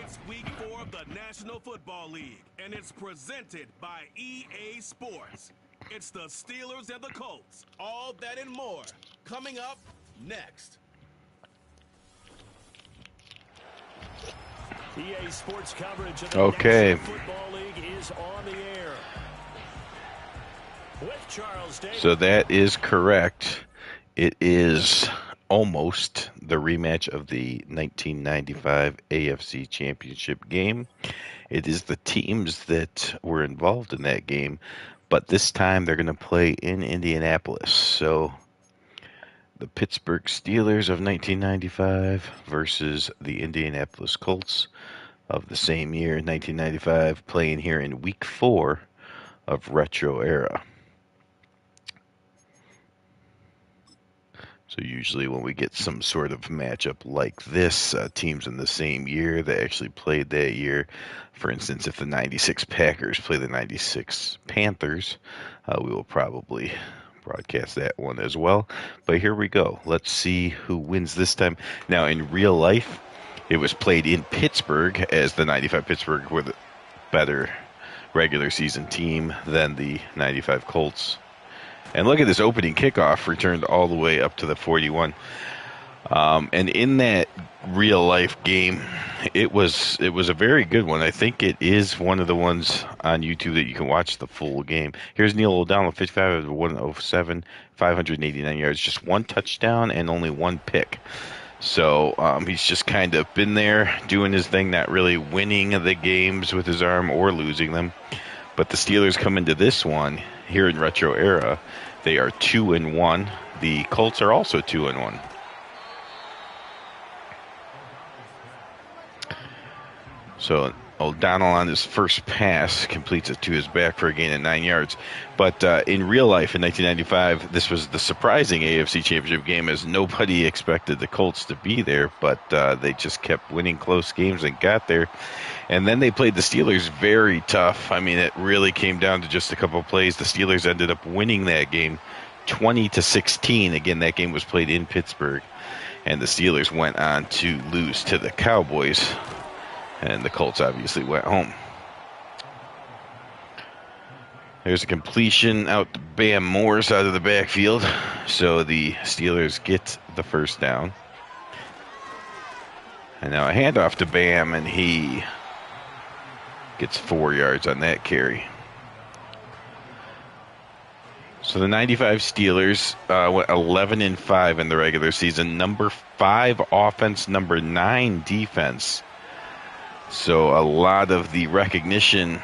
It's week 4 of the National Football League, and it's presented by EA Sports. It's the Steelers and the Colts. All that and more coming up next. EA Sports coverage of the National Football League is on the air. With Charles Davis. So that is correct. It is almost the rematch of the 1995 AFC Championship game. It is the teams that were involved in that game, but this time they're going to play in Indianapolis. So the Pittsburgh Steelers of 1995 versus the Indianapolis Colts of the same year, 1995, playing here in week 4 of Retro Era. So usually when we get some sort of matchup like this, teams in the same year that actually played that year, for instance, if the 96 Packers play the 96 Panthers, we will probably broadcast that one as well. But here we go. Let's see who wins this time. Now, in real life, it was played in Pittsburgh, as the 95 Pittsburgh were the better regular season team than the 95 Colts. And look at this opening kickoff, returned all the way up to the 41. And in that real-life game, it was a very good one. I think it is one of the ones on YouTube that you can watch the full game. Here's Neil O'Donnell, 55 of 107, 589 yards, just one touchdown and only one pick. So he's just kind of been there doing his thing, not really winning the games with his arm or losing them. But the Steelers come into this one here in Retro Era. They are 2-1. The Colts are also 2-1. So O'Donnell on his first pass completes it to his back for a gain of 9 yards. But in real life, in 1995, this was the surprising AFC Championship game, as nobody expected the Colts to be there, but they just kept winning close games and got there. And then they played the Steelers very tough. I mean, it really came down to just a couple of plays. The Steelers ended up winning that game 20-16. Again, that game was played in Pittsburgh. And the Steelers went on to lose to the Cowboys. And the Colts obviously went home. There's a completion out to Bam Morris out of the backfield. So the Steelers get the first down. And now a handoff to Bam, and he gets 4 yards on that carry. So the 95 Steelers went 11-5 in the regular season. Number 5 offense, number 9 defense. So a lot of the recognition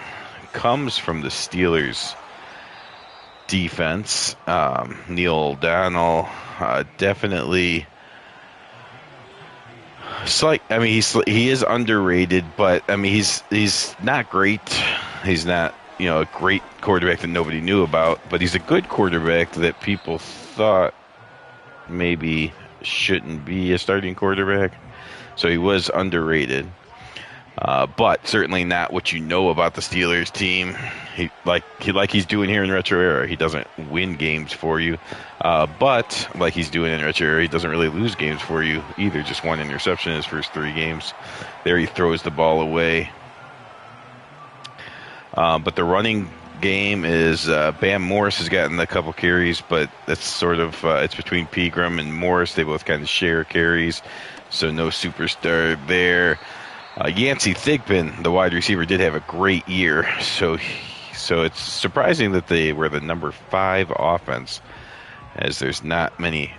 comes from the Steelers defense. Neil O'Donnell definitely. I mean, he is underrated, but I mean, he's not great. He's not, a great quarterback that nobody knew about, but he's a good quarterback that people thought maybe shouldn't be a starting quarterback. So he was underrated, but certainly not what you know about the Steelers team. He's doing here in Retro Era. He doesn't win games for you, but like he's doing in Retro Era, he doesn't really lose games for you either. Just one interception in his first 3 games. There he throws the ball away. But the running game is Bam Morris has gotten a couple carries, but that's sort of it's between Pegram and Morris. They both kind of share carries, so no superstar there. Yancey Thigpen, the wide receiver, did have a great year, so it's surprising that they were the number 5 offense, as there's not many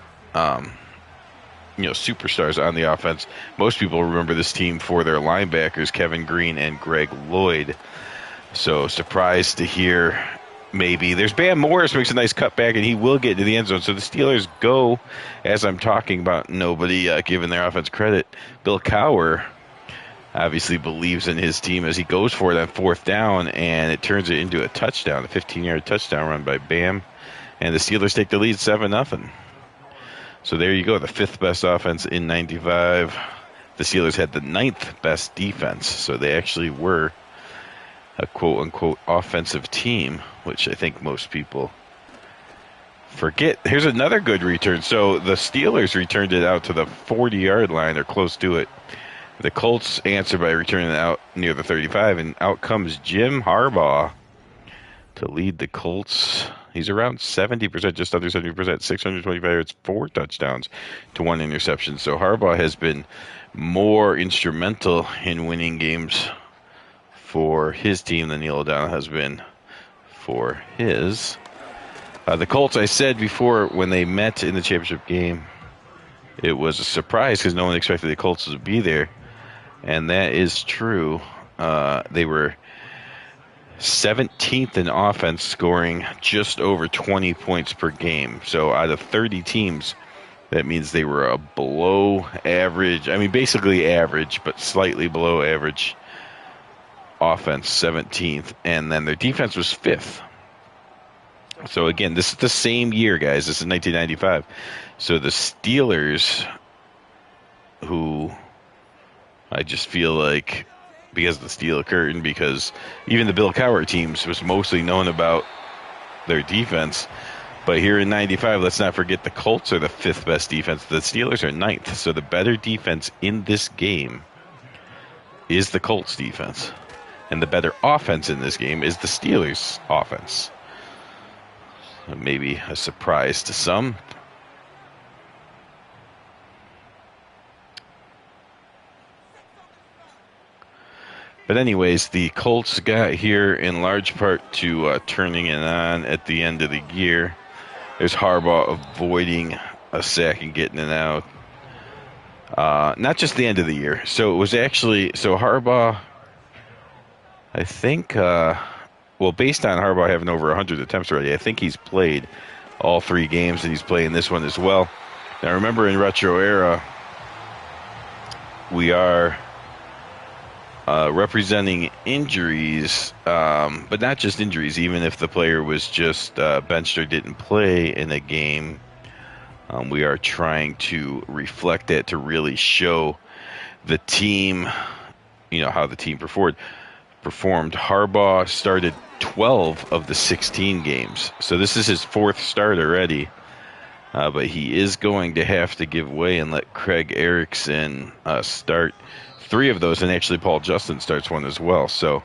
superstars on the offense. Most people remember this team for their linebackers, Kevin Green and Greg Lloyd. So surprised to hear maybe. There's Bam Morris, makes a nice cutback, and he will get into the end zone. So the Steelers go, as I'm talking about, nobody giving their offense credit. Bill Cowher obviously believes in his team as he goes for it on 4th down, and it turns it into a touchdown, a 15-yard touchdown run by Bam. And the Steelers take the lead 7-0. So there you go, the 5th best offense in 95. The Steelers had the 9th best defense, so they actually were a quote-unquote offensive team, which I think most people forget. Here's another good return. So the Steelers returned it out to the 40-yard line, or close to it. The Colts answer by returning out near the 35, and out comes Jim Harbaugh to lead the Colts. He's around 70%, just under 70%, 625 yards, 4 touchdowns to 1 interception. So Harbaugh has been more instrumental in winning games for his team than Neil O'Donnell has been for his. The Colts, I said before, when they met in the championship game, it was a surprise because no one expected the Colts to be there. And that is true. They were 17th in offense, scoring just over 20 points per game. So out of 30 teams, that means they were a below average, basically average, but slightly below average offense, 17th. And then their defense was 5th. So again, this is the same year, guys. This is 1995. So the Steelers, who I just feel like, because of the Steel Curtain, because even the Bill Cowher teams was mostly known about their defense. But here in 95, let's not forget the Colts are the 5th best defense. The Steelers are 9th. So the better defense in this game is the Colts defense. And the better offense in this game is the Steelers offense. Maybe a surprise to some. But anyways, the Colts got here in large part to turning it on at the end of the year. There's Harbaugh avoiding a sack and getting it out. Not just the end of the year. So it was actually, Harbaugh, I think, based on Harbaugh having over 100 attempts already, I think he's played all 3 games, and he's playing this one as well. Now remember, in retro era, we are representing injuries, but not just injuries. Even if the player was just benched or didn't play in a game, we are trying to reflect that to really show the team, how the team performed. Harbaugh started 12 of the 16 games. So this is his 4th start already. But he is going to have to give way and let Craig Erickson start 3 of those, and actually Paul Justin starts 1 as well. So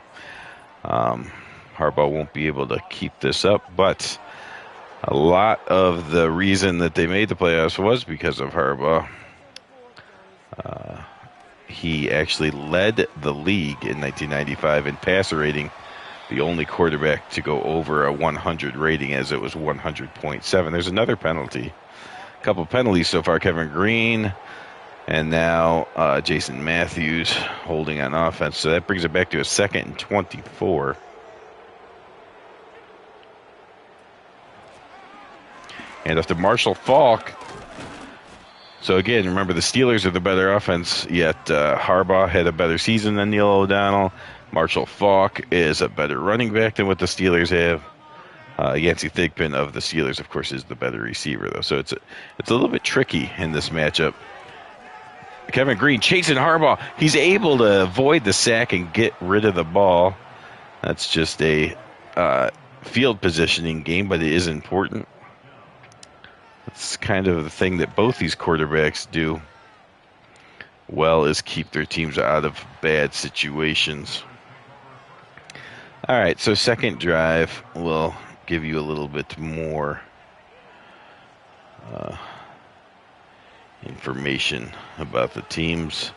Harbaugh won't be able to keep this up, but a lot of the reason that they made the playoffs was because of Harbaugh. He actually led the league in 1995 in passer rating, the only quarterback to go over a 100 rating, as it was 100.7. There's another penalty. A couple penalties so far. Kevin Green and now Jason Matthews holding on offense. So that brings it back to a 2nd and 24. And after Marshall Faulk. So again, remember, the Steelers are the better offense, yet Harbaugh had a better season than Neil O'Donnell. Marshall Faulk is a better running back than what the Steelers have. Yancey Thigpen of the Steelers, of course, is the better receiver, though. So it's a little bit tricky in this matchup. Kevin Green chasing Harbaugh. He's able to avoid the sack and get rid of the ball. That's just a field positioning game, but it is important. That's kind of the thing that both these quarterbacks do well, is keep their teams out of bad situations. All right, so second drive will give you a little bit more information about the teams.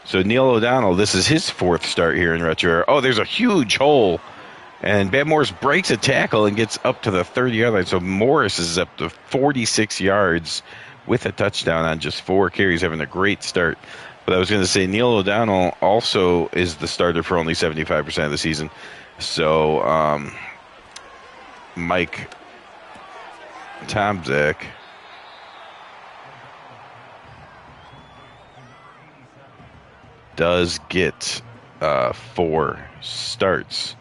So Neil O'Donnell, this is his 4th start here in retro. Oh, there's a huge hole. And Bad Morris breaks a tackle and gets up to the 30-yard line. So Morris is up to 46 yards with a touchdown on just 4 carries, having a great start. But I was going to say, Neil O'Donnell also is the starter for only 75% of the season. So Mike Tomczak does get 4 starts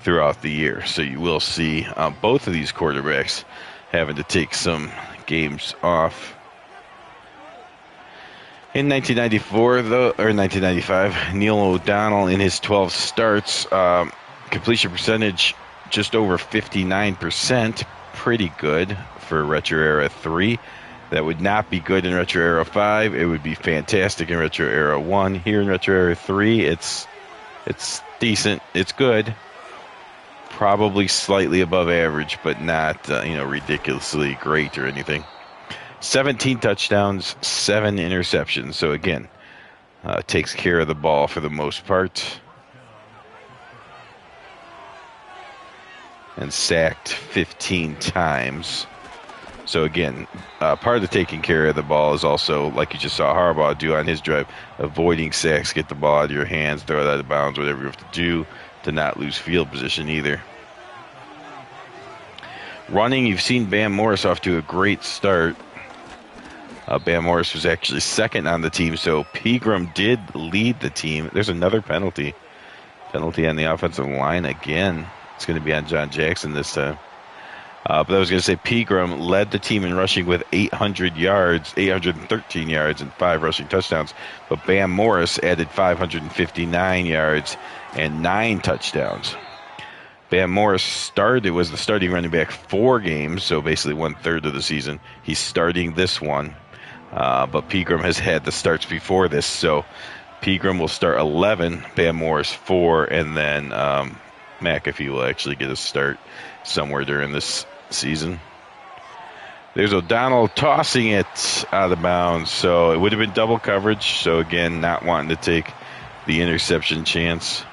throughout the year. So you will see both of these quarterbacks having to take some games off. In 1994, though, or 1995, Neil O'Donnell in his 12 starts, completion percentage just over 59%, pretty good for retro era 3. That would not be good in Retro Era 5. It would be fantastic in Retro Era 1. Here in Retro Era 3, it's decent. It's good. Probably slightly above average, but not ridiculously great or anything. 17 touchdowns, 7 interceptions. So again, takes care of the ball for the most part. And sacked 15 times. So again, part of the taking care of the ball is also, like you just saw Harbaugh do on his drive, avoiding sacks, get the ball out of your hands, throw it out of bounds, whatever you have to do to not lose field position either. Running, you've seen Bam Morris off to a great start. Bam Morris was actually second on the team, so Pegram did lead the team. There's another penalty. Penalty on the offensive line again. It's going to be on John Jackson this time. But I was going to say Pegram led the team in rushing with 813 yards, and 5 rushing touchdowns. But Bam Morris added 559 yards and 9 touchdowns. Bam Morris was the starting running back 4 games, so basically 1/3 of the season. He's starting this one. But Pegram has had the starts before this, so Pegram will start 11, Bam Morris 4, and then McAfee will actually get a start somewhere during this season. There's O'Donnell tossing it out of bounds, so it would have been double coverage. So again, not wanting to take the interception chance.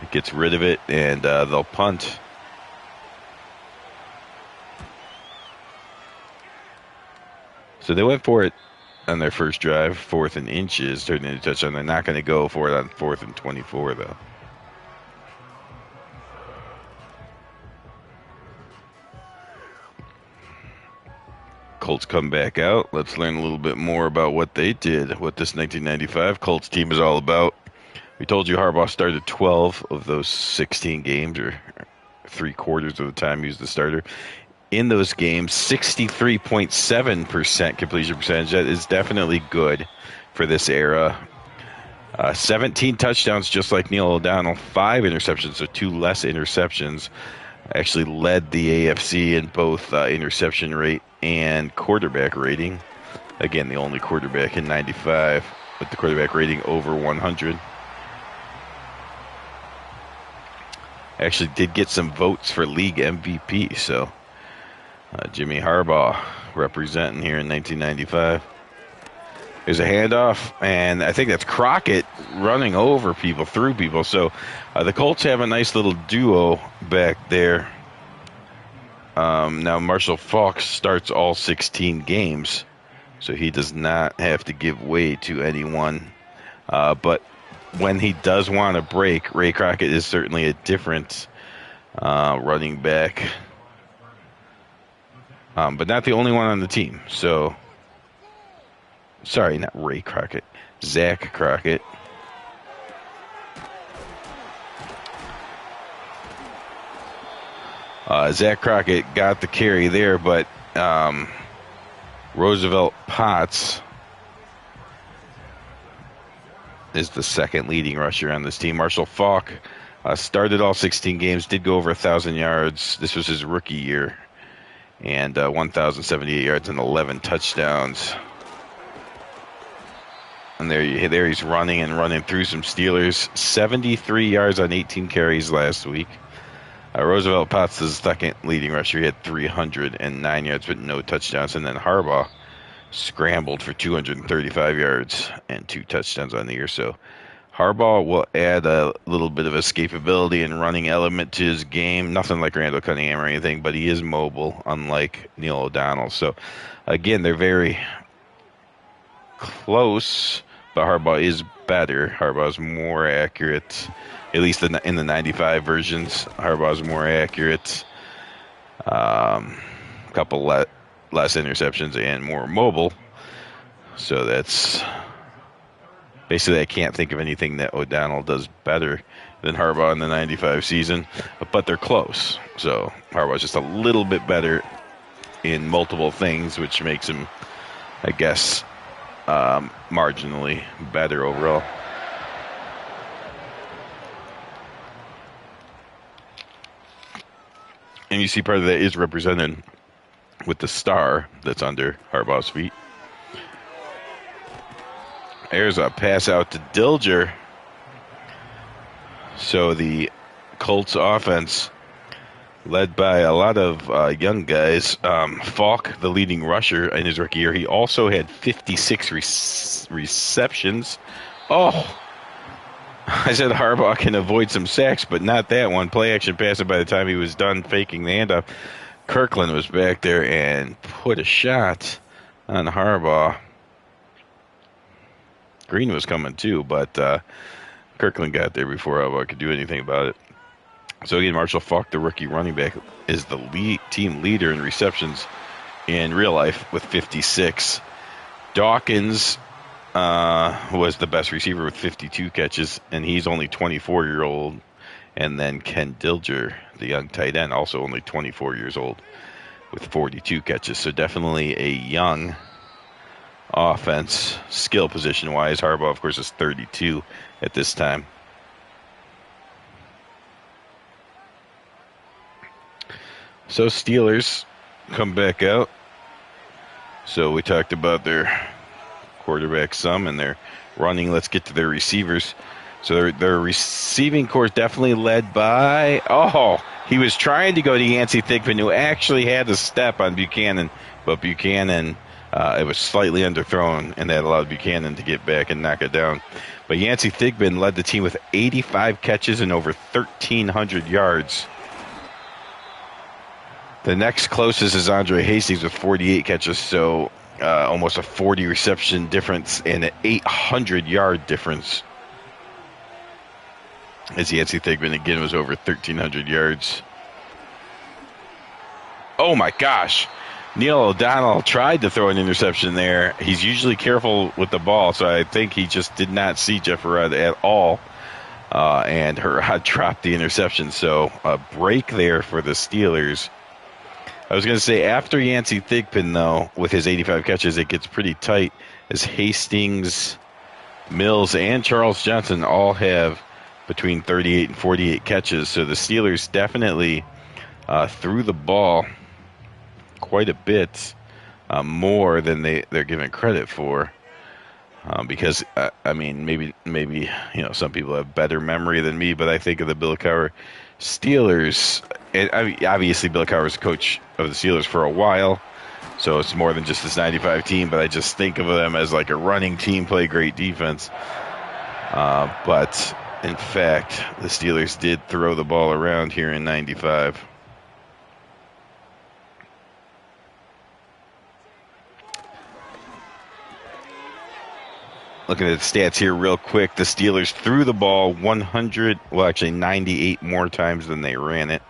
It gets rid of it, and they'll punt. So they went for it on their first drive, 4th and inches, turned into a touchdown. They're not going to go for it on 4th and 24, though. Colts come back out. Let's learn a little bit more about what they did, what this 1995 Colts team is all about. We told you Harbaugh started 12 of those 16 games, or 3/4 of the time he was the starter. In those games, 63.7% completion percentage. That is definitely good for this era. 17 touchdowns, just like Neil O'Donnell. 5 interceptions, so 2 less interceptions. Actually led the AFC in both interception rate and quarterback rating. Again, the only quarterback in 95 with the quarterback rating over 100. Actually did get some votes for league MVP, so Jimmy Harbaugh representing here in 1995. There's a handoff, and I think that's Crockett running over people, through people. So the Colts have a nice little duo back there. Now Marshall Faulk starts all 16 games, so he does not have to give way to anyone. But when he does want to break, Ray Crockett is certainly a different running back. But not the only one on the team. So, sorry, not Ray Crockett, Zach Crockett. Zach Crockett got the carry there, but Roosevelt Potts is the second leading rusher on this team. Marshall Faulk started all 16 games, did go over 1,000 yards. This was his rookie year. And 1,078 yards and 11 touchdowns. And there he's running through some Steelers. 73 yards on 18 carries last week. Roosevelt Potts is the second leading rusher. He had 309 yards but no touchdowns. And then Harbaugh scrambled for 235 yards and 2 touchdowns on the year. So Harbaugh will add a little bit of escapability and running element to his game. Nothing like Randall Cunningham or anything, but he is mobile, unlike Neil O'Donnell. So, again, they're very close, but Harbaugh is better. Harbaugh is more accurate, at least in the 95 versions. Harbaugh is more accurate. Couple less interceptions and more mobile. So that's... Basically, I can't think of anything that O'Donnell does better than Harbaugh in the 95 season, but they're close. So Harbaugh's just a little bit better in multiple things, which makes him, I guess, marginally better overall. And you see part of that is represented with the star that's under Harbaugh's feet. There's a pass out to Dilger. So the Colts offense, led by a lot of young guys. Falk, the leading rusher in his rookie year, he also had 56 receptions. Oh, I said Harbaugh can avoid some sacks, but not that one. Play action pass, and by the time he was done faking the handoff, Kirkland was back there and put a shot on Harbaugh. Green was coming too, but Kirkland got there before Harbaugh could do anything about it. So again, Marshall Faulk, the rookie running back, is the team leader in receptions in real life with 56. Dawkins was the best receiver with 52 catches, and he's only 24-year-old. And then Ken Dilger, the young tight end, also only 24 years old with 42 catches. So definitely a young offense, skill position-wise. Harbaugh, of course, is 32 at this time. So Steelers come back out. So we talked about their quarterback some and their running. Let's get to their receivers. So their receiving corps definitely led by, he was trying to go to Yancey Thigpen, who actually had a step on Buchanan, but Buchanan, it was slightly underthrown, and that allowed Buchanan to get back and knock it down. But Yancey Thigpen led the team with 85 catches and over 1,300 yards. The next closest is Andre Hastings with 48 catches, so almost a 40 reception difference and an 800-yard difference. As Yancey Thigpen again was over 1,300 yards. Oh my gosh. Neil O'Donnell tried to throw an interception there. He's usually careful with the ball, so I think he just did not see Jeff Herod at all. And Herod dropped the interception, so a break there for the Steelers. I was going to say, after Yancey Thigpen, though, with his 85 catches, it gets pretty tight as Hastings, Mills, and Charles Johnson all have between 38 and 48 catches. So the Steelers definitely threw the ball quite a bit more than they're given credit for. Because, maybe some people have better memory than me, but I think of the Bill Cowher Steelers. Obviously, Bill Cowher was the coach of the Steelers for a while, so it's more than just this 95 team, but I just think of them as like a running team, play great defense. But, in fact, the Steelers did throw the ball around here in 95. Looking at the stats here real quick, the Steelers threw the ball 98 more times than they ran it.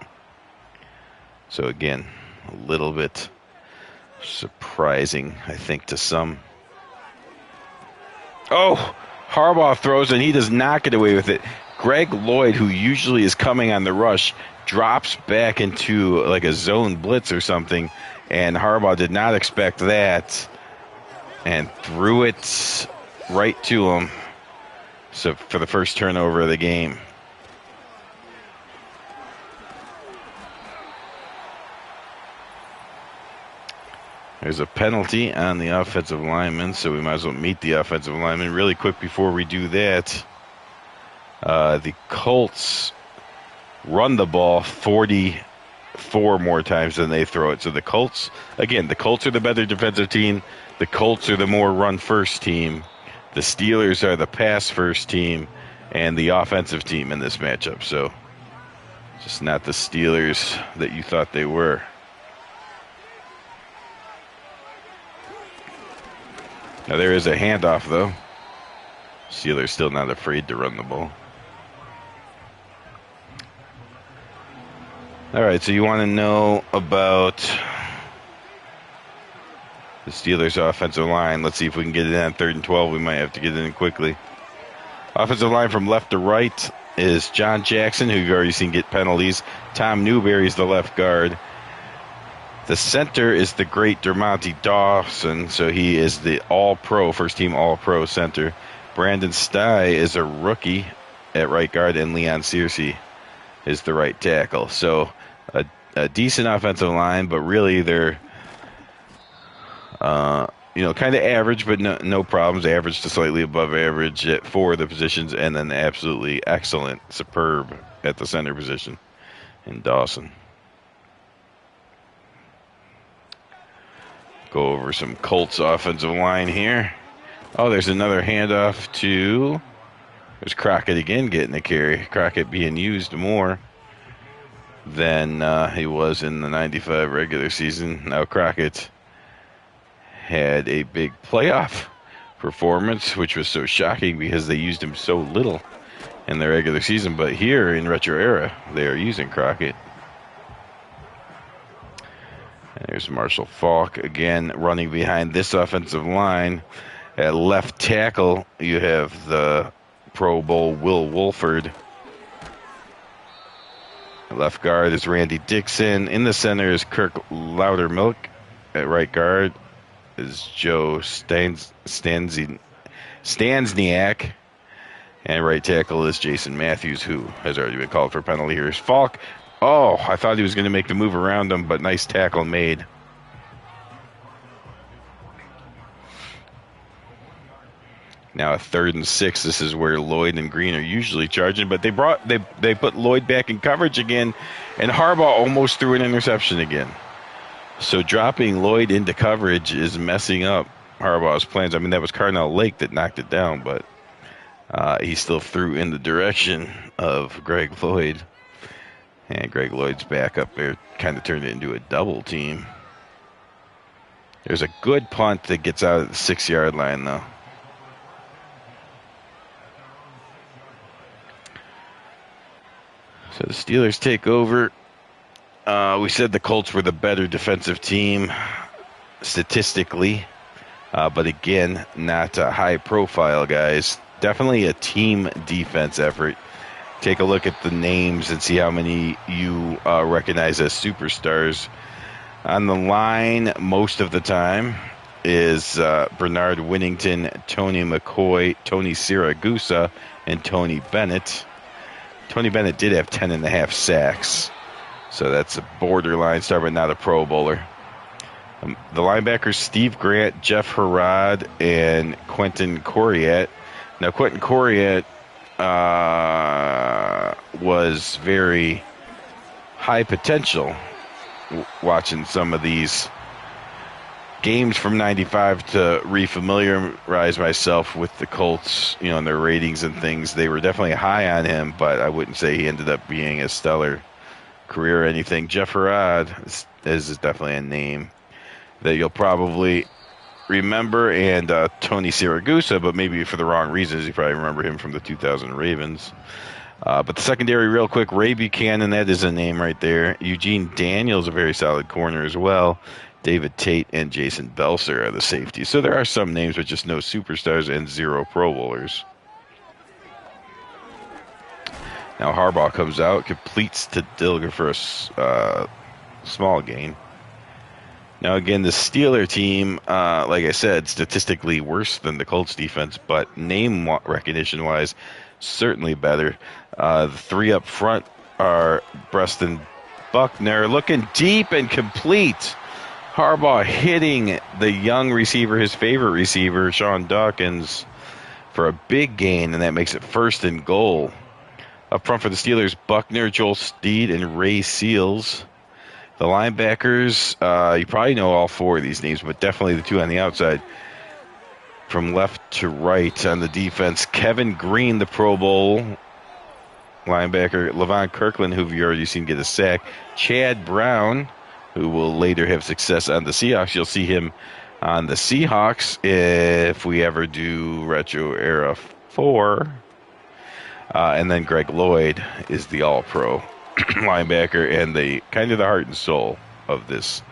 So again, a little bit surprising, I think, to some. Oh, Harbaugh throws, and he does not get away with it. Greg Lloyd, who usually is coming on the rush, drops back into like a zone blitz or something, and Harbaugh did not expect that and threw it right to him. So for the first turnover of the game. There's a penalty on the offensive lineman, so we might as well meet the offensive lineman. Really quick before we do that, the Colts run the ball 44 more times than they throw it. So the Colts are the better defensive team. The Colts are the more run-first team. The Steelers are the pass-first team and the offensive team in this matchup. So just not the Steelers that you thought they were. Now there is a handoff, though. Steelers still not afraid to run the ball. All right, so you want to know about the Steelers' offensive line. Let's see if we can get it in on 3rd and 12. We might have to get it in quickly. Offensive line from left to right is John Jackson, who you've already seen get penalties. Tom Newberry is the left guard. The center is the great Dermontti Dawson, so he is the all-pro, first-team all-pro center. Brandon Stye is a rookie at right guard, and Leon Searcy is the right tackle. So a decent offensive line, but really they're Kind of average, but no problems. Average to slightly above average at 4 of the positions, and then absolutely excellent, superb at the center position in Dawson. Go over some Colts offensive line here. Oh, there's another handoff to... There's Crockett again getting the carry. Crockett being used more than he was in the 95 regular season. Now Crockett had a big playoff performance, which was so shocking because they used him so little in the regular season. But here in Retro Era, they are using Crockett. And there's Marshall Faulk again running behind this offensive line. At left tackle, you have the Pro Bowl Will Wolford. At left guard is Randy Dixon. In the center is Kirk Loudermilk. At right guard is Joe Stansniak. And right tackle is Jason Matthews, who has already been called for a penalty. Here's Falk. Oh, I thought he was going to make the move around him, but nice tackle made. Now a 3rd and 6. This is where Lloyd and Green are usually charging, but they put Lloyd back in coverage again, and Harbaugh almost threw an interception again. So dropping Lloyd into coverage is messing up Harbaugh's plans. I mean, that was Carnell Lake that knocked it down, but he still threw in the direction of Greg Lloyd. And Greg Lloyd's back up there kind of turned it into a double team. There's a good punt that gets out at the 6-yard line, though. So the Steelers take over. We said the Colts were the better defensive team statistically, but again, not high profile guys. Definitely a team defense effort. Take a look at the names and see how many you recognize as superstars. On the line most of the time is Bernard Winnington, Tony McCoy, Tony Siragusa, and Tony Bennett. Tony Bennett did have 10.5 sacks, so that's a borderline star, but not a Pro Bowler. The linebackers, Steve Grant, Jeff Harrod, and Quentin Coriat. Now, Quentin Coriat was very high potential watching some of these games from 95 to refamiliarize myself with the Colts, and their ratings and things. They were definitely high on him, but I wouldn't say he ended up being a stellar career or anything. Jeff Harrod is definitely a name that you'll probably remember, and Tony Siragusa, but maybe for the wrong reasons. You probably remember him from the 2000 Ravens. But the secondary, real quick, Ray Buchanan, that is a name right there. Eugene Daniels, a very solid corner as well. David Tate and Jason Belser are the safeties. So there are some names, but just no superstars and 0 Pro Bowlers. Now Harbaugh comes out, completes to Dilger for a small gain. Now again, the Steeler team, like I said, statistically worse than the Colts defense, but name recognition-wise, certainly better. The 3 up front are Preston Buckner, looking deep and complete. Harbaugh hitting the young receiver, his favorite receiver, Sean Dawkins, for a big gain, and that makes it 1st and goal. Up front for the Steelers, Buckner, Joel Steed, and Ray Seals. The linebackers, you probably know all 4 of these names, but definitely the 2 on the outside. From left to right on the defense, Kevin Green, the Pro Bowl linebacker, Levon Kirkland, who you've already seen get a sack, Chad Brown, who will later have success on the Seahawks. You'll see him on the Seahawks if we ever do Retro Era 4. And then Greg Lloyd is the All-Pro linebacker and the kind of the heart and soul of this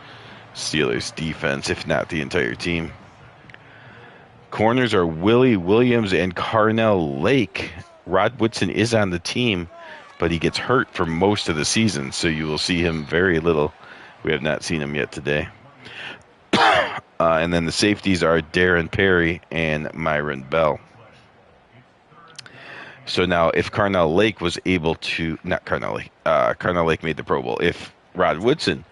Steelers defense, if not the entire team. Corners are Willie Williams and Carnell Lake. Rod Woodson is on the team, but he gets hurt for most of the season, so you will see him very little. We have not seen him yet today. And then the safeties are Darren Perry and Myron Bell. So now if Carnell Lake was able to, not Carnell Lake, Carnell Lake made the Pro Bowl. If Rod Woodson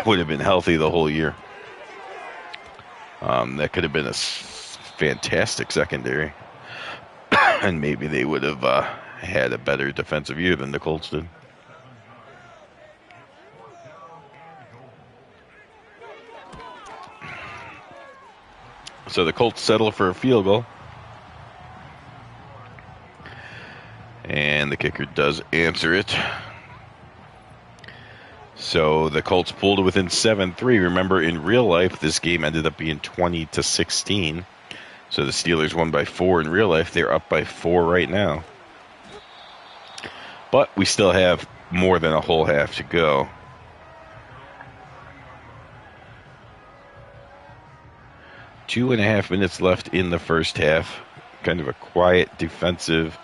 would have been healthy the whole year, That could have been a fantastic secondary, and maybe they would have had a better defensive year than the Colts did. So the Colts settle for a field goal. And the kicker does answer it. So the Colts pulled it within 7-3. Remember, in real life, this game ended up being 20-16. So the Steelers won by 4 in real life. They're up by 4 right now. But we still have more than a whole half to go. Two and a half minutes left in the first half. Kind of a quiet, defensive,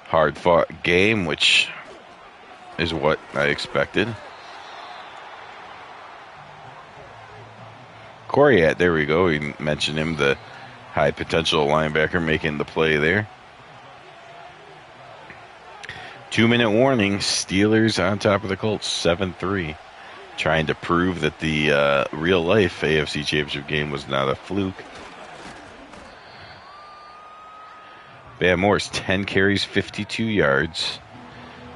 hard-fought game, which is what I expected. Coriat, there we go. We mentioned him, the high potential linebacker making the play there. 2-minute warning. Steelers on top of the Colts, 7-3. Trying to prove that the real-life AFC Championship game was not a fluke. Van Morris, 10 carries, 52 yards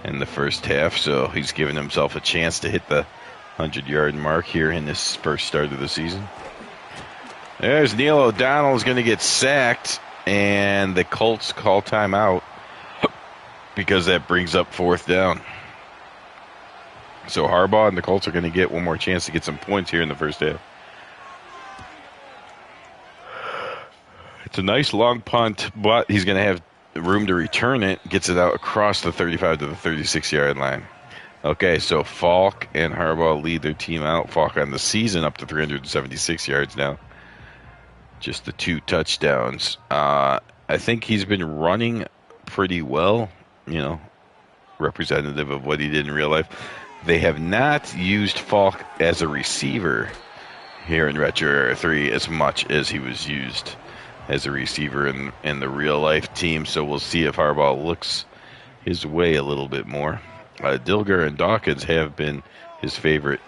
in the first half, so he's given himself a chance to hit the 100-yard mark here in this first start of the season. There's Neil O'Donnell is going to get sacked, and the Colts call timeout because that brings up 4th down. So Harbaugh and the Colts are going to get one more chance to get some points here in the first half. It's a nice long punt, but he's going to have room to return it. Gets it out across the 35 to the 36-yard line. Okay, so Falk and Harbaugh lead their team out. Falk on the season up to 376 yards now. Just the 2 touchdowns. I think he's been running pretty well, representative of what he did in real life. They have not used Falk as a receiver here in Retro Era 3 as much as he was used as a receiver in the real-life team, so we'll see if Harbaugh looks his way a little bit more. Dilger and Dawkins have been his favorite.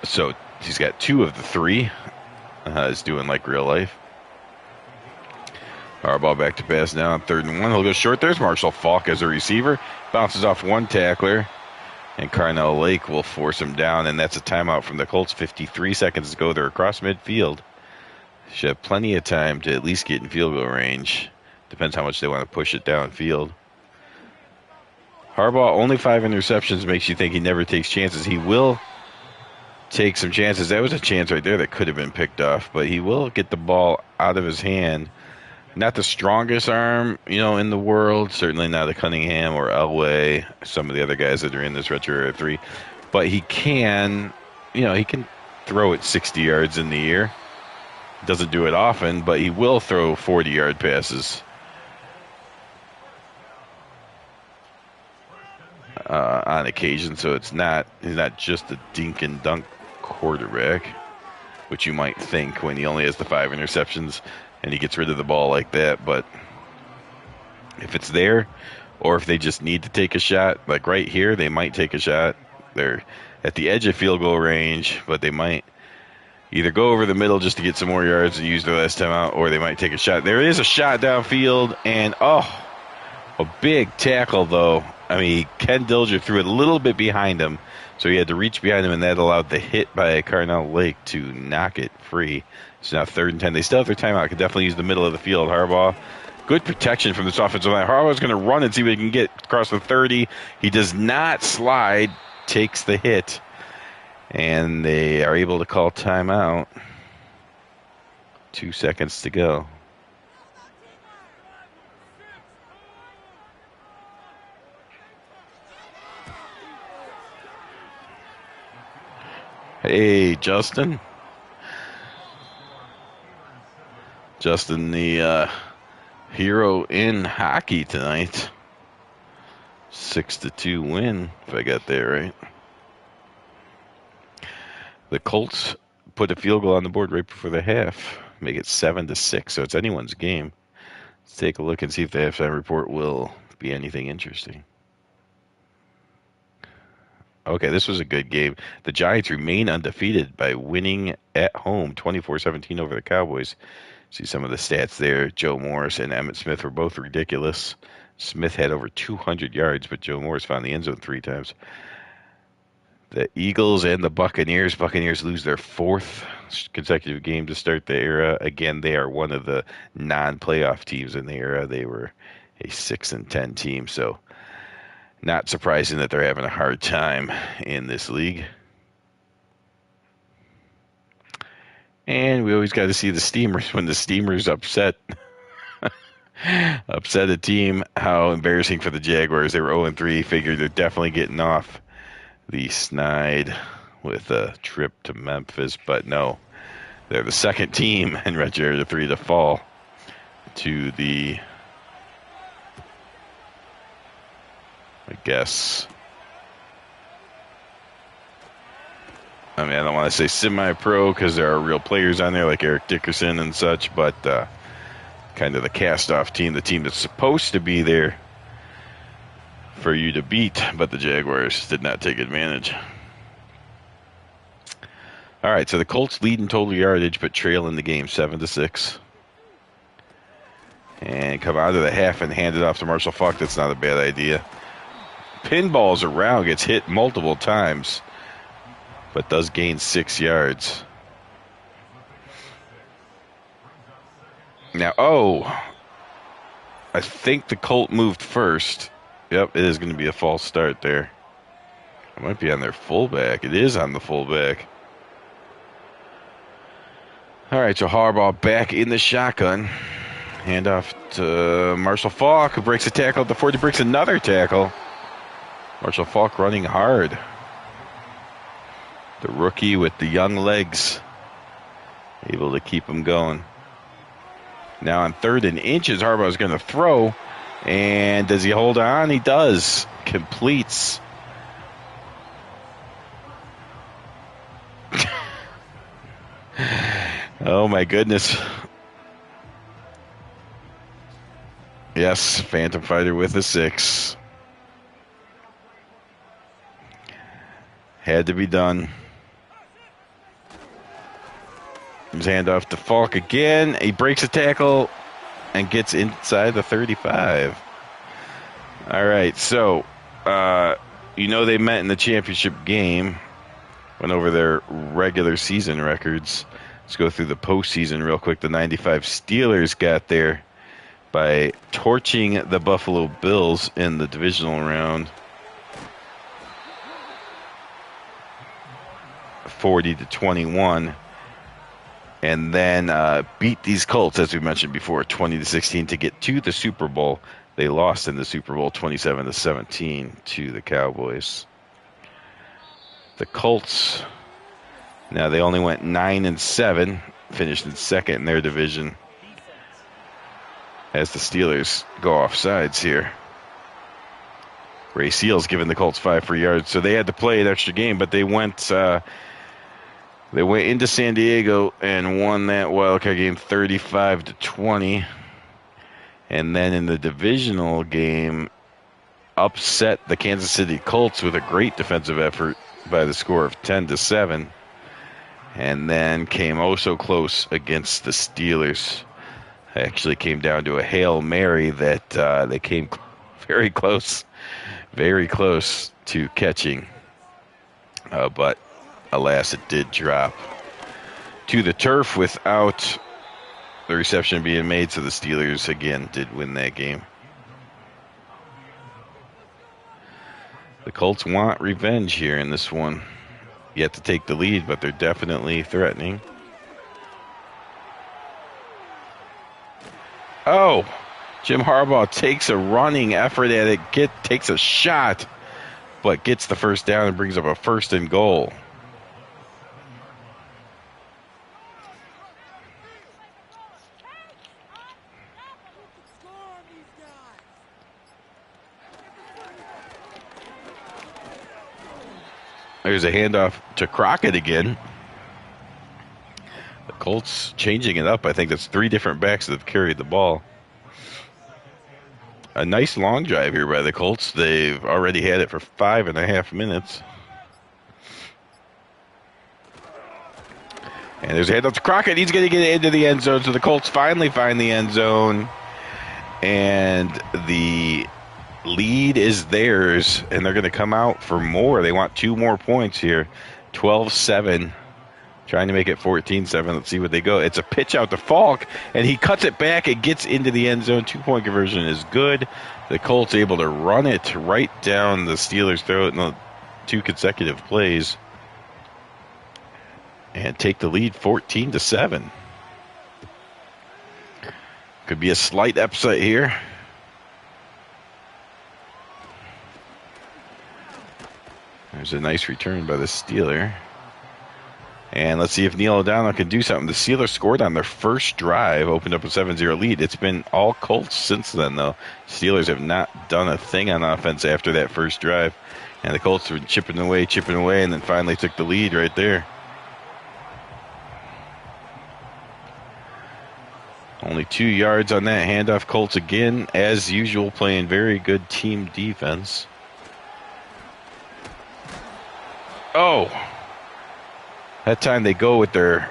So he's got 2 of the 3. Is doing like real life. Harbaugh back to pass now on 3rd and 1. He'll go short. There's Marshall Falk as a receiver. Bounces off one tackler. And Carnell Lake will force him down. And that's a timeout from the Colts. 53 seconds to go. They're across midfield. Should have plenty of time to at least get in field goal range. Depends how much they want to push it downfield. Harbaugh, only 5 interceptions makes you think he never takes chances. He will take some chances. That was a chance right there that could have been picked off. But he will get the ball out of his hand. Not the strongest arm, in the world. Certainly not a Cunningham or Elway, some of the other guys that are in this Retro Era 3. But he can, he can throw it 60 yards in the air. Doesn't do it often, but he will throw 40-yard passes. On occasion, so he's not just a dink and dunk quarterback, which you might think when he only has the 5 interceptions. And he gets rid of the ball like that. But if it's there, or if they just need to take a shot, like right here, they might take a shot. They're at the edge of field goal range, but they might either go over the middle just to get some more yards and use their last time out, or they might take a shot. There is a shot downfield, and a big tackle, though. I mean, Ken Dilger threw it a little bit behind him, so he had to reach behind him, and that allowed the hit by Carnell Lake to knock it free. It's now 3rd and 10. They still have their timeout. Could definitely use the middle of the field. Harbaugh, good protection from this offensive line. Harbaugh's going to run and see what he can get across the 30. He does not slide, takes the hit, and they are able to call timeout. 2 seconds to go. Hey, Justin. Justin, the hero in hockey tonight. 6-2 win, if I got that right. The Colts put a field goal on the board right before the half. Make it 7-6, so it's anyone's game. Let's take a look and see if the halftime report will be anything interesting. Okay, this was a good game. The Giants remain undefeated by winning at home 24-17 over the Cowboys. See some of the stats there. Joe Morris and Emmitt Smith were both ridiculous. Smith had over 200 yards, but Joe Morris found the end zone 3 times. The Eagles and the Buccaneers. Buccaneers lose their 4th consecutive game to start the era. Again, they are one of the non-playoff teams in the era. They were a 6-10 team, so not surprising that they're having a hard time in this league. And we always got to see the Steamers when the Steamers upset a team. How embarrassing for the Jaguars. They were 0-3. Figured they're definitely getting off the snide with a trip to Memphis, but no, they're the second team in Red Area 3 to fall to the, I guess, I mean, I don't want to say semi-pro because there are real players on there like Eric Dickerson and such, but kind of the cast-off team, the team that's supposed to be there for you to beat, but the Jaguars did not take advantage. All right, so the Colts lead in total yardage, but trail in the game 7-6. And come out of the half and hand it off to Marshall Faulk. That's not a bad idea. Pinballs around, gets hit multiple times, but does gain 6 yards. Now, I think the Colt moved first. Yep, it is going to be a false start there. It might be on their fullback. It is on the fullback. All right, so Harbaugh back in the shotgun. Handoff to Marshall Faulk, who breaks a tackle at the 40, breaks another tackle. Marshall Faulk running hard. The rookie with the young legs, able to keep him going. Now on 3rd and inches, Harbaugh is going to throw. And does he hold on? He does. Completes. Oh, my goodness. Yes, Phantom Fighter with a 6. Had to be done. His handoff to Faulk again. He breaks a tackle and gets inside the 35. All right, so they met in the championship game, went over their regular season records. Let's go through the postseason real quick. The 95 Steelers got there by torching the Buffalo Bills in the divisional round, 40-21. And then beat these Colts, as we mentioned before, 20-16 to get to the Super Bowl. They lost in the Super Bowl 27-17 to the Cowboys. The Colts, now they only went 9-7, finished in second in their division, as the Steelers go off sides here. Ray Seals giving the Colts 5 free yards, so they had to play an extra game, but they went into San Diego and won that wildcard game 35-20. And then in the divisional game, upset the Kansas City Colts with a great defensive effort by the score of 10-7. And then came oh so close against the Steelers. Actually came down to a Hail Mary that they came very close to catching. But alas, it did drop to the turf without the reception being made, so the Steelers again did win that game. The Colts want revenge here in this one. Yet to take the lead, but they're definitely threatening. Oh, Jim Harbaugh takes a running effort at it, takes a shot, but gets the first down and brings up a 1st and goal. There's a handoff to Crockett again. The Colts changing it up. I think that's 3 different backs that have carried the ball. A nice long drive here by the Colts. They've already had it for 5.5 minutes. And there's a handoff to Crockett. He's going to get into the end zone. So the Colts finally find the end zone. And the lead is theirs. And they're going to come out for more. They want 2 more points here. 12-7. Trying to make it 14-7. Let's see what they go. It's a pitch out to Falk. And he cuts it back. It gets into the end zone. 2-point conversion is good. The Colts able to run it right down the Steelers' throat in the 2 consecutive plays. And take the lead 14-7. Could be a slight upset here. There's a nice return by the Steeler. And let's see if Neil O'Donnell can do something. The Steelers scored on their first drive, opened up a 7-0 lead. It's been all Colts since then, though. Steelers have not done a thing on offense after that first drive. And the Colts were chipping away, and then finally took the lead right there. Only 2 yards on that handoff. Colts again, as usual, playing very good team defense. Oh! That time they go with their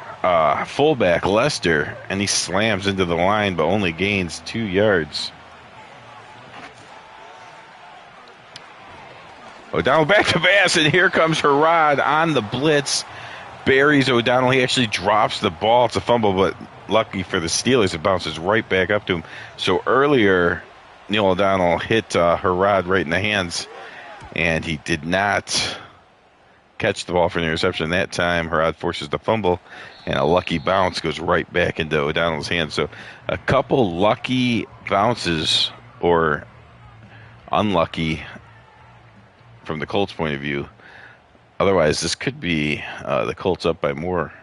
fullback, Lester, and he slams into the line but only gains 2 yards. O'Donnell back to pass, and here comes Herrod on the blitz. Buries O'Donnell. He actually drops the ball. It's a fumble, but lucky for the Steelers, it bounces right back up to him. So earlier, Neil O'Donnell hit Herrod right in the hands, and he did not catch the ball for an interception that time. Herrod forces the fumble, and a lucky bounce goes right back into O'Donnell's hands. So a couple lucky bounces, or unlucky from the Colts' point of view. Otherwise, this could be the Colts up by more.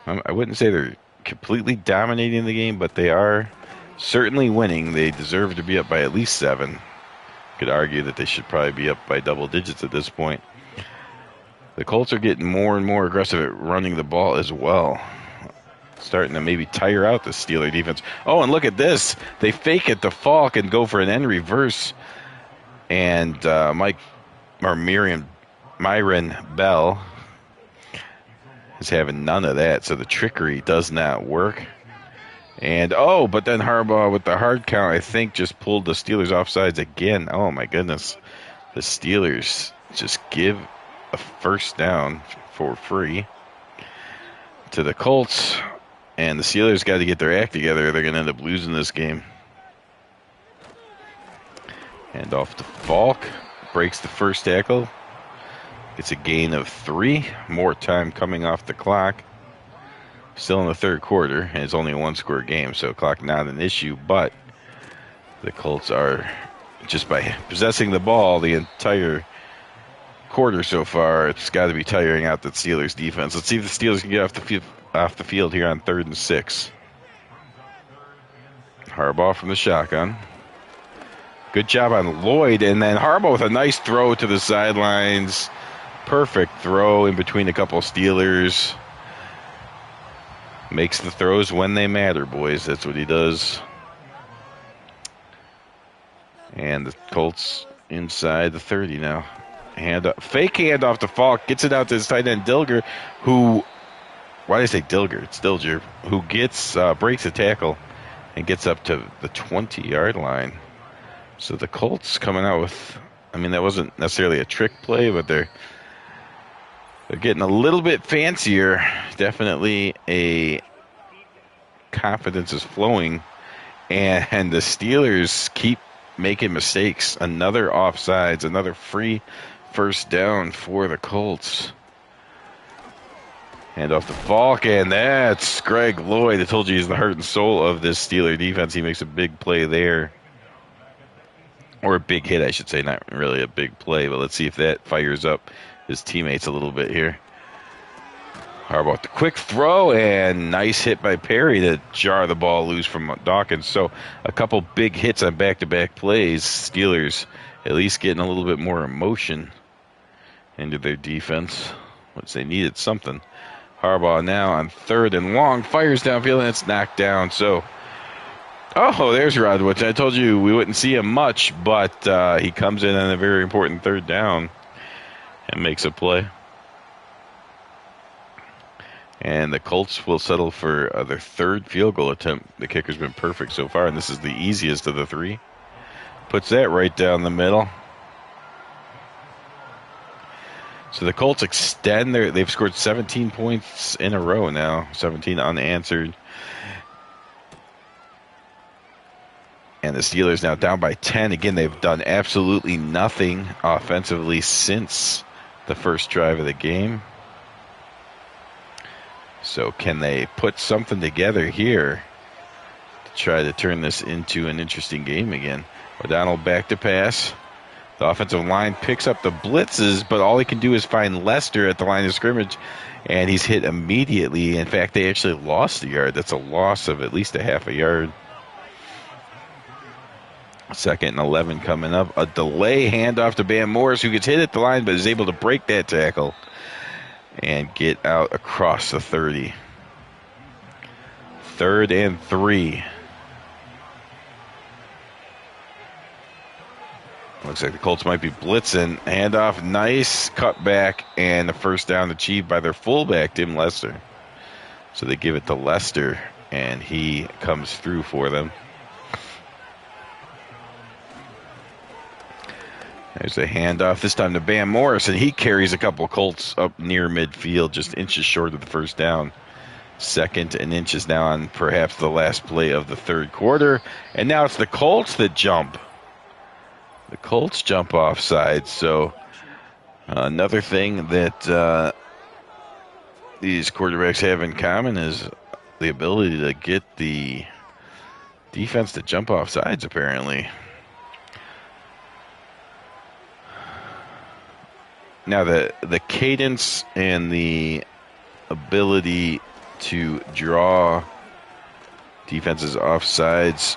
I wouldn't say they're completely dominating the game, but they are certainly winning. They deserve to be up by at least 7. Could argue that they should probably be up by double digits at this point. The Colts are getting more and more aggressive at running the ball as well. Starting to maybe tire out the Steeler defense. Oh, and look at this. They fake it to Falk and go for an end reverse. And Myron Bell is having none of that, so the trickery does not work. And, but then Harbaugh with the hard count, I think, just pulled the Steelers offsides again. Oh, my goodness. The Steelers just give a first down for free to the Colts, and the Steelers got to get their act together. They're going to end up losing this game. And off to Falk. Breaks the first tackle. It's a gain of 3. More time coming off the clock. Still in the third quarter, and it's only a 1-score game, so clock not an issue. But the Colts are, just by possessing the ball the entire quarter so far, it's got to be tiring out the Steelers defense. Let's see if the Steelers can get off the field here on 3rd and 6. Harbaugh from the shotgun. Good job on Lloyd, and then Harbaugh with a nice throw to the sidelines. Perfect throw in between a couple Steelers. Makes the throws when they matter, boys. That's what he does. And the Colts inside the 30 now. Fake handoff to Falk. Gets it out to his tight end, Dilger, who... Why did I say Dilger? It's Dilger. Who breaks a tackle and gets up to the 20-yard line. So the Colts coming out with... that wasn't necessarily a trick play, but they're getting a little bit fancier. Definitely a confidence is flowing. And the Steelers keep making mistakes. Another offsides, another free first down for the Colts. Hand off to Falk, and that's Greg Lloyd. I told you he's the heart and soul of this Steeler defense. He makes a big play there. Or a big hit, I should say. Not really a big play, but let's see if that fires up his teammates a little bit here. Harbaugh with the quick throw, and nice hit by Perry to jar the ball loose from Dawkins. So a couple big hits on back-to-back plays. Steelers at least getting a little bit more emotion into their defense, which they needed something. Harbaugh now on 3rd and long, fires downfield, and it's knocked down. So, there's Rodwich. I told you we wouldn't see him much, but he comes in on a very important 3rd down and makes a play. And the Colts will settle for their third field goal attempt. The kicker's been perfect so far, and this is the easiest of the three. Puts that right down the middle. So the Colts extend they've scored 17 points in a row now, 17 unanswered. And the Steelers now down by 10. Again, they've done absolutely nothing offensively since the first drive of the game. So can they put something together here to try to turn this into an interesting game again? O'Donnell back to pass. The offensive line picks up the blitzes, but all he can do is find Lester at the line of scrimmage, and he's hit immediately. In fact, they actually lost a yard. That's a loss of at least a half a yard. 2nd and 11 coming up. A delay handoff to Bam Morris, who gets hit at the line but is able to break that tackle and get out across the 30. 3rd and 3. Looks like the Colts might be blitzing. Handoff, nice cutback, and a first down achieved by their fullback, Tim Lester. So they give it to Lester, and he comes through for them. There's a handoff, this time to Bam Morris, and he carries a couple Colts up near midfield, just inches short of the first down. 2nd and inches now on perhaps the last play of the third quarter. And now it's the Colts that jump. The Colts jump offside. So another thing that these quarterbacks have in common is the ability to get the defense to jump off sides, apparently. Now, the cadence and the ability to draw defenses off sides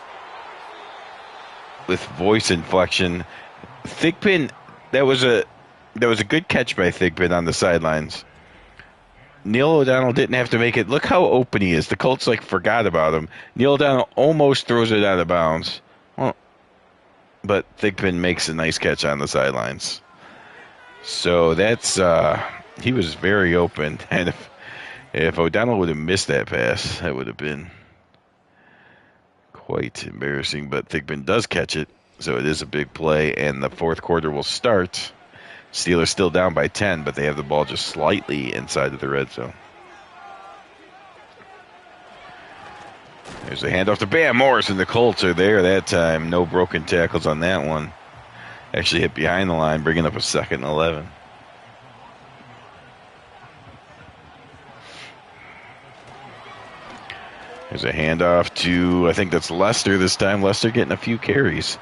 with voice inflection. Thigpen, that was a good catch by Thigpen on the sidelines. Neil O'Donnell didn't have to make it. Look how open he is. The Colts forgot about him. Neil O'Donnell almost throws it out of bounds. Well, but Thigpen makes a nice catch on the sidelines. So that's he was very open, and if O'Donnell would have missed that pass, that would have been quite embarrassing. But Thigpen does catch it, so it is a big play, and the fourth quarter will start. Steelers still down by 10, but they have the ball just slightly inside of the red zone. There's a handoff to Bam Morris, and the Colts are there that time. No broken tackles on that one. Actually hit behind the line, bringing up a 2nd and 11. There's a handoff to, I think that's Lester this time. Lester getting a few carries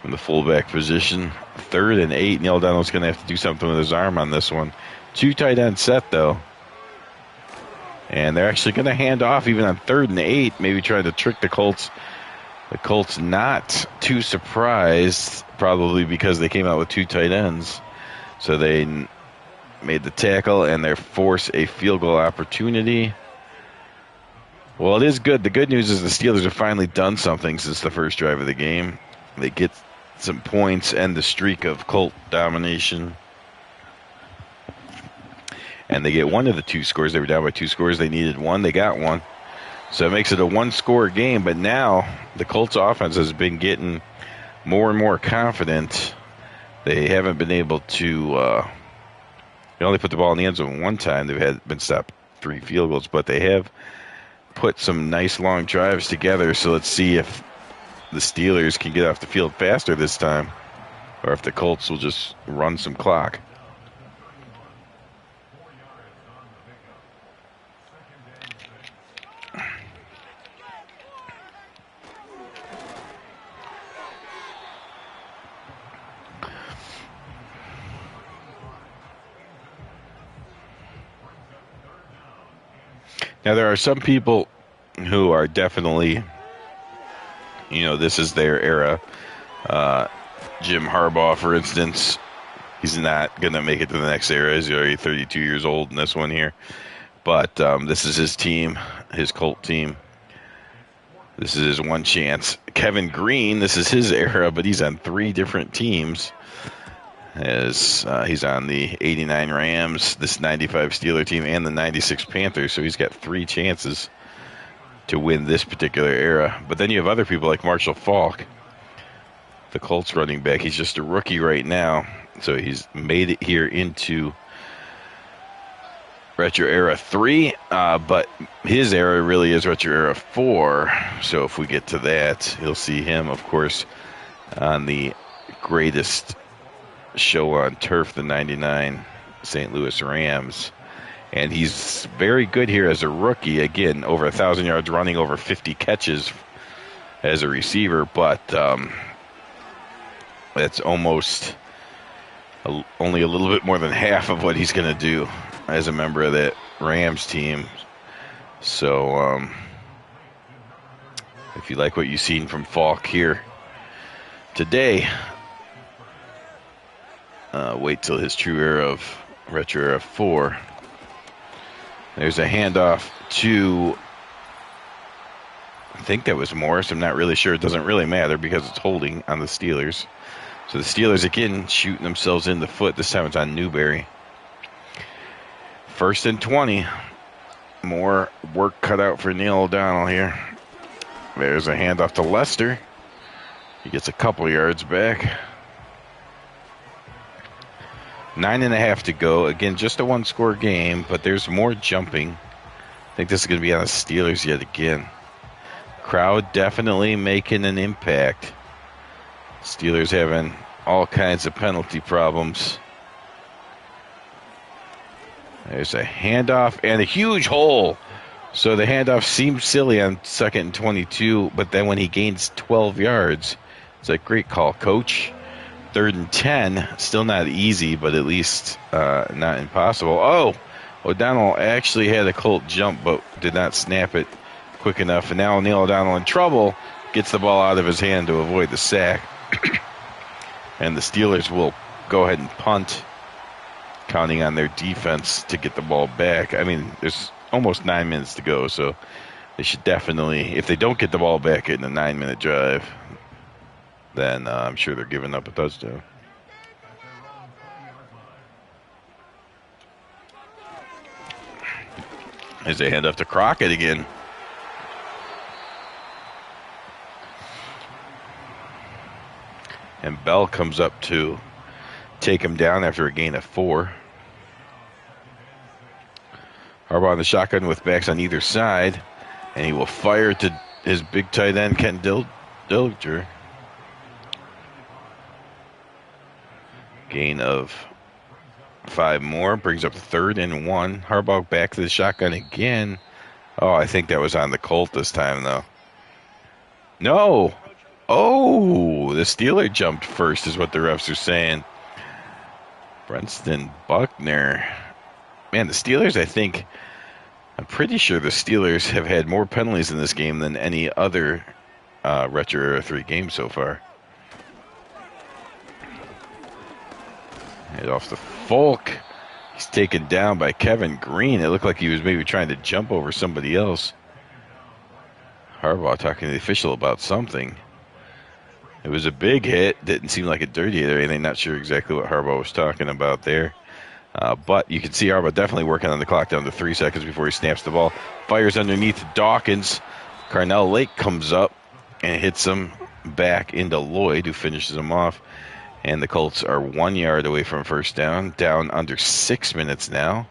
from the fullback position. 3rd and 8. Neil O'Donnell's going to have to do something with his arm on this one. 2 tight end set, though. And they're actually going to hand off even on 3rd and 8, maybe trying to trick the Colts. The Colts not too surprised, probably because they came out with 2 tight ends. So they made the tackle, and they force a field goal opportunity. Well, it is good. The good news is the Steelers have finally done something since the first drive of the game. They get some points and the streak of Colt domination. And they get one of the 2 scores. They were down by 2 scores. They needed 1. They got 1. So it makes it a 1-score game. But now the Colts offense has been getting more and more confident. They haven't been able to they only put the ball in the end zone 1 time. They've been stopped 3 field goals, but they have put some nice long drives together. So let's see if the Steelers can get off the field faster this time, or if the Colts will just run some clock. Now, there are some people who are definitely, this is their era. Jim Harbaugh, for instance, he's not going to make it to the next era. He's already 32 years old in this one here. But this is his team, his Colt team. This is his one chance. Kevin Green, this is his era, but he's on 3 different teams. as he's on the 89 Rams, this 95 Steeler team, and the 96 Panthers. So he's got 3 chances to win this particular era. But then you have other people like Marshall Faulk, the Colts running back. He's just a rookie right now. So he's made it here into Retro Era 3, but his era really is Retro Era 4. So if we get to that, you'll see him, of course, on the greatest show on turf, the 99 St. Louis Rams. And he's very good here as a rookie. Again, over 1,000 yards running, over 50 catches as a receiver, but that's almost only a little bit more than half of what he's going to do as a member of that Rams team. So if you like what you've seen from Faulk here today, wait till his true era of Retro Era 4. There's a handoff to, I think that was Morris. I'm not really sure. It doesn't really matter because it's holding on the Steelers. So the Steelers, again, shooting themselves in the foot. This time it's on Newberry. 1st and 20. More work cut out for Neil O'Donnell here. There's a handoff to Lester. He gets a couple yards back. 9.5 to go. Again, just a 1-score game, but there's more jumping. I think this is going to be on the Steelers yet again. Crowd definitely making an impact. Steelers having all kinds of penalty problems. There's a handoff and a huge hole. So the handoff seems silly on 2nd and 22, but then when he gains 12 yards, it's a great call, coach. 3rd and 10, still not easy, but at least not impossible. Oh, O'Donnell actually had a Colt jump, but did not snap it quick enough. And now Neil O'Donnell in trouble, gets the ball out of his hand to avoid the sack. And the Steelers will go ahead and punt, counting on their defense to get the ball back. I mean, there's almost 9 minutes to go, so they should definitely, if they don't get the ball back in a 9-minute drive, then I'm sure they're giving up a touchdown. As they hand off to Crockett again. And Bell comes up to take him down after a gain of 4. Harbaugh on the shotgun with backs on either side. And he will fire to his big tight end, Ken Dillinger. Gain of 5 more. Brings up 3rd and 1. Harbaugh back to the shotgun again. Oh, I think that was on the Colt this time, though. No. Oh, the Steeler jumped first is what the refs are saying. Brenston Buckner. Man, the Steelers, I'm pretty sure the Steelers have had more penalties in this game than any other Retro Era 3 game so far. Head off to Folk. He's taken down by Kevin Green. It looked like he was maybe trying to jump over somebody else. Harbaugh talking to the official about something. It was a big hit. Didn't seem like a dirty hit or anything. Not sure exactly what Harbaugh was talking about there. But you can see Harbaugh definitely working on the clock down to 3 seconds before he snaps the ball. Fires underneath Dawkins. Carnell Lake comes up and hits him back into Lloyd, who finishes him off. And the Colts are 1 yard away from first down. Down under 6 minutes now.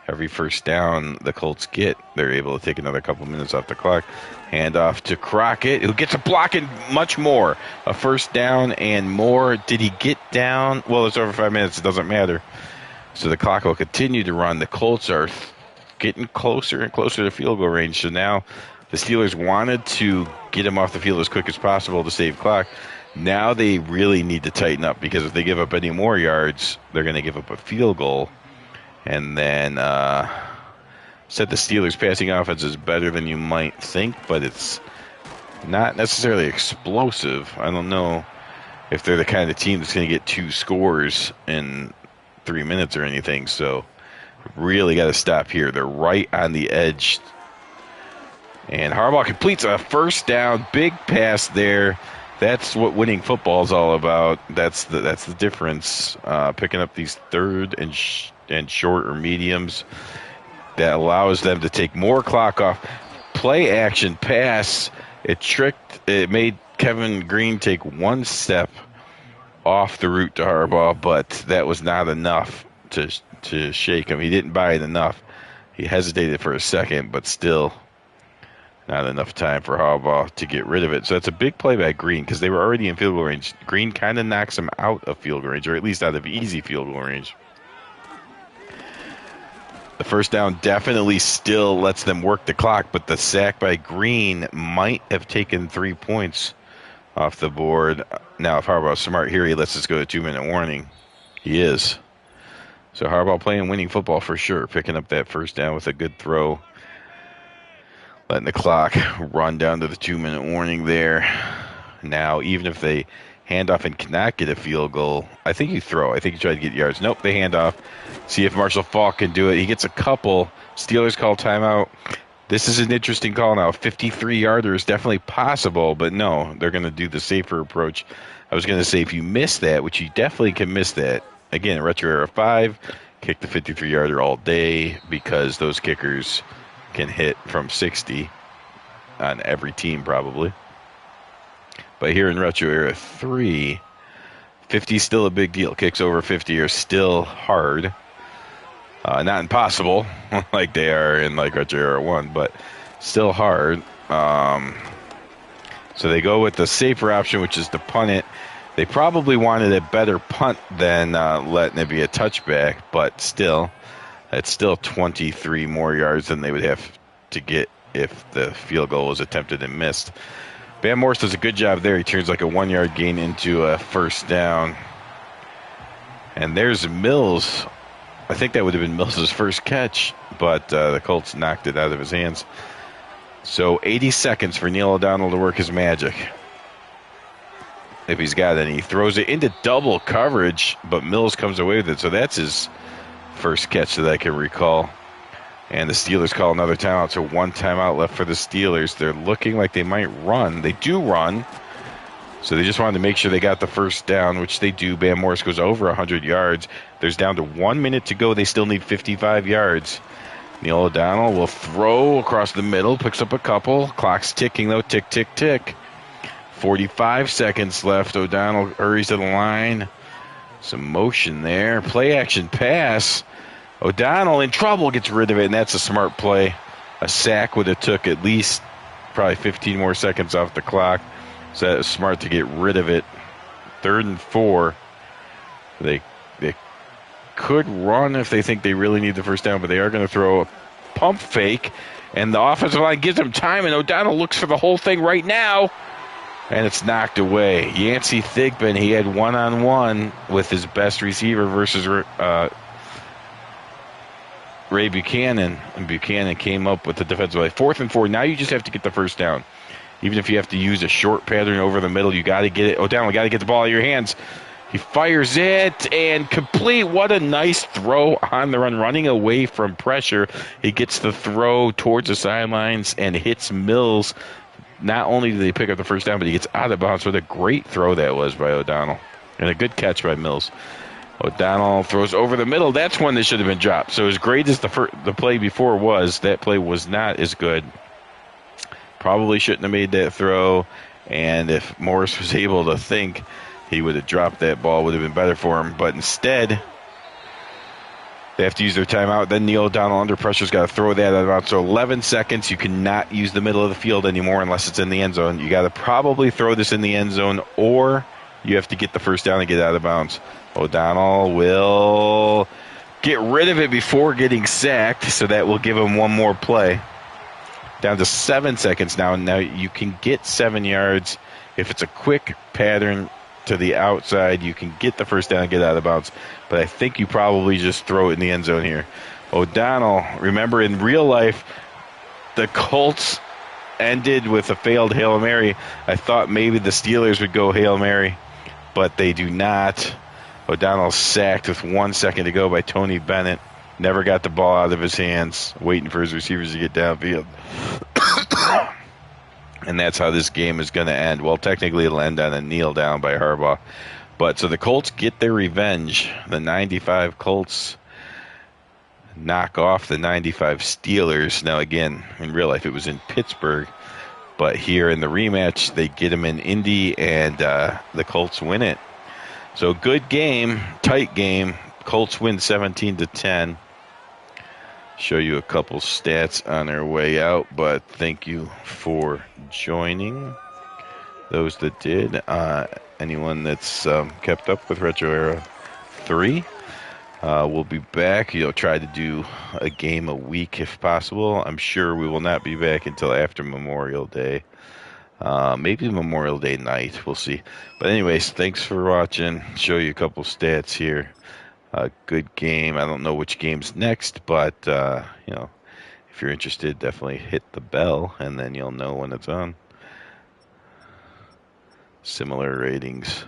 Every first down the Colts get, they're able to take another couple minutes off the clock. Hand off to Crockett, who gets a block and much more. A first down and more. Did he get down? Well, it's over 5 minutes. It doesn't matter. So the clock will continue to run. The Colts are getting closer and closer to field goal range. So now the Steelers wanted to get him off the field as quick as possible to save clock. Now they really need to tighten up, because if they give up any more yards, they're going to give up a field goal. And then said the Steelers' passing offense is better than you might think, but it's not necessarily explosive. I don't know if they're the kind of team that's going to get 2 scores in 3 minutes or anything. So really got to stop here. They're right on the edge. And Harbaugh completes a first down. Big pass there. That's what winning football is all about. That's the difference. Picking up these third and short or mediums that allows them to take more clock off. Play action pass. It made Kevin Green take one step off the route to Harbaugh, but that was not enough to shake him. He didn't buy it enough. He hesitated for a second, but still not enough time for Harbaugh to get rid of it. So that's a big play by Green because they were already in field goal range. Green kind of knocks them out of field goal range, or at least out of easy field goal range. The first down definitely still lets them work the clock, but the sack by Green might have taken 3 points off the board. Now, if Harbaugh's smart here, he lets us go to 2-minute warning. He is. So Harbaugh playing winning football for sure, picking up that first down with a good throw. Letting the clock run down to the 2-minute warning there. Now, even if they hand off and cannot get a field goal, I think you throw. I think you try to get yards. Nope, they hand off. See if Marshall Faulk can do it. He gets a couple. Steelers call timeout. This is an interesting call now. 53-yarder is definitely possible, but no, they're going to do the safer approach. I was going to say if you miss that, which you definitely can miss that, again, retro era 5, kick the 53-yarder all day because those kickers can hit from 60 on every team probably. But here in retro era 3, 50 is still a big deal. Kicks over 50 are still hard. Not impossible like they are in like retro era 1, but still hard. So they go with the safer option, which is to punt it. They probably wanted a better punt than letting it be a touchback, but still, it's still 23 more yards than they would have to get if the field goal was attempted and missed. Van Morse does a good job there. He turns like a 1-yard gain into a first down. And there's Mills. I think that would have been Mills' first catch, but the Colts knocked it out of his hands. So 80 seconds for Neil O'Donnell to work his magic, if he's got any. He throws it into double coverage, but Mills comes away with it. So that's his first catch that I can recall. And the Steelers call another timeout, so one timeout left for the Steelers. They're looking like they might run. They do run. So they just wanted to make sure they got the first down, which they do. Bam Morris goes over 100 yards. There's down to 1 minute to go. They still need 55 yards. Neil O'Donnell will throw across the middle, picks up a couple. Clock's ticking, though. Tick, tick, tick. 45 seconds left. O'Donnell hurries to the line. Some motion there. Play action pass. O'Donnell in trouble, gets rid of it, and that's a smart play. A sack would have took at least probably 15 more seconds off the clock. So that was smart to get rid of it. 3rd and 4. They could run if they think they really need the first down, but they are going to throw a pump fake, and the offensive line gives them time, and O'Donnell looks for the whole thing right now, and it's knocked away. Yancey Thigpen, he had one-on-one with his best receiver versus Ray Buchanan, and Buchanan came up with the defensive play. 4th and 4. Now you just have to get the first down. Even if you have to use a short pattern over the middle, you got to get it. O'Donnell got to get the ball out of your hands. He fires it and complete. What a nice throw on the run, running away from pressure. He gets the throw towards the sidelines and hits Mills. Not only did they pick up the first down, but he gets out of bounds. What a great throw that was by O'Donnell. And a good catch by Mills. O'Donnell throws over the middle. That's one that should have been dropped. So as great as the play before was, that play was not as good. Probably shouldn't have made that throw. And if Morris was able to think, he would have dropped that ball. Would have been better for him. But instead, they have to use their timeout. Then Neil O'Donnell under pressure's got to throw that out of bounds. So 11 seconds. You cannot use the middle of the field anymore unless it's in the end zone. You got to probably throw this in the end zone, or you have to get the first down and get out of bounds. O'Donnell will get rid of it before getting sacked, so that will give him one more play. Down to 7 seconds now. Now you can get 7 yards. If it's a quick pattern to the outside, you can get the first down and get out of bounds. But I think you probably just throw it in the end zone here. O'Donnell, remember in real life, the Colts ended with a failed Hail Mary. I thought maybe the Steelers would go Hail Mary, but they do not. O'Donnell sacked with 1 second to go by Tony Bennett. Never got the ball out of his hands, waiting for his receivers to get downfield. And that's how this game is going to end. Well, technically it'll end on a kneel down by Harbaugh. But so the Colts get their revenge. The 95 Colts knock off the 95 Steelers. Now, again, in real life it was in Pittsburgh. But here in the rematch, they get them in Indy, and the Colts win it. So good game, tight game. Colts win 17-10. Show you a couple stats on our way out, but thank you for joining. Those that did, anyone that's kept up with Retro Era 3, we'll be back. Try to do a game a week if possible. I'm sure we will not be back until after Memorial Day. Maybe Memorial Day night. We'll see. But anyways, thanks for watching. Show you a couple stats here. Good game. I don't know which game's next, but if you're interested, definitely hit the bell, and then you'll know when it's on. Similar ratings.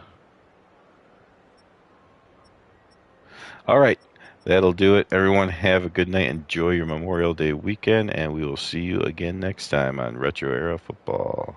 All right, that'll do it. Everyone have a good night. Enjoy your Memorial Day weekend, and we will see you again next time on Retro Era Football.